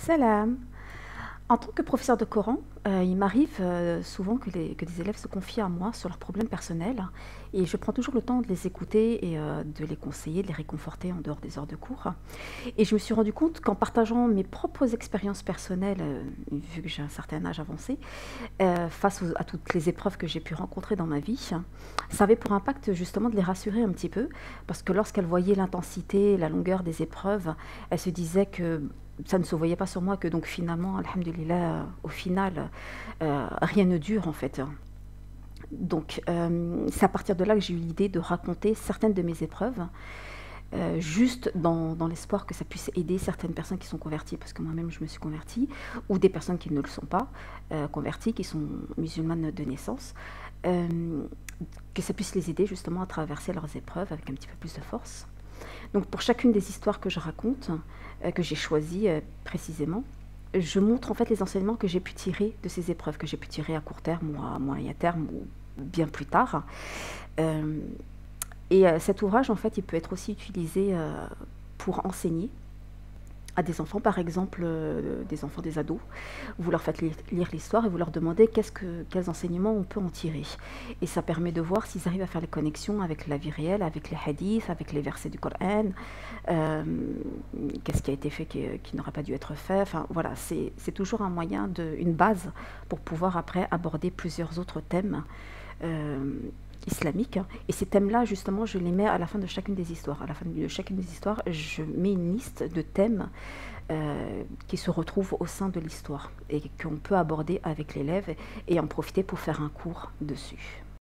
Salam. En tant que professeur de Coran, il m'arrive souvent que des élèves se confient à moi sur leurs problèmes personnels et je prends toujours le temps de les écouter et de les conseiller, de les réconforter en dehors des heures de cours. Et je me suis rendu compte qu'en partageant mes propres expériences personnelles, vu que j'ai un certain âge avancé, à toutes les épreuves que j'ai pu rencontrer dans ma vie, ça avait pour impact justement de les rassurer un petit peu, parce que lorsqu'elles voyaient l'intensité, la longueur des épreuves, elles se disaient que ça ne se voyait pas sur moi, que donc finalement, alhamdoulilah, au final, rien ne dure en fait. Donc c'est à partir de là que j'ai eu l'idée de raconter certaines de mes épreuves, juste dans l'espoir que ça puisse aider certaines personnes qui sont converties, parce que moi-même je me suis convertie, ou des personnes qui ne le sont pas converties, qui sont musulmanes de naissance, euh, que ça puisse les aider justement à traverser leurs épreuves avec un petit peu plus de force. Donc pour chacune des histoires que je raconte, que j'ai choisies précisément, je montre en fait les enseignements que j'ai pu tirer de ces épreuves, que j'ai pu tirer à court terme ou à moyen terme ou bien plus tard. Euh, Cet ouvrage, en fait, il peut être aussi utilisé pour enseigner à des enfants, par exemple, des enfants, des ados. Vous leur faites lire l'histoire et vous leur demandez quels enseignements on peut en tirer. Et ça permet de voir s'ils arrivent à faire les connexions avec la vie réelle, avec les hadiths, avec les versets du Coran, euh, qu'est-ce qui a été fait qui n'aurait pas dû être fait. Enfin, voilà, c'est toujours un moyen, une base pour pouvoir après aborder plusieurs autres thèmes euh, islamiques. Et ces thèmes-là, justement, je les mets à la fin de chacune des histoires. À la fin de chacune des histoires, je mets une liste de thèmes qui se retrouvent au sein de l'histoire et qu'on peut aborder avec l'élève et en profiter pour faire un cours dessus.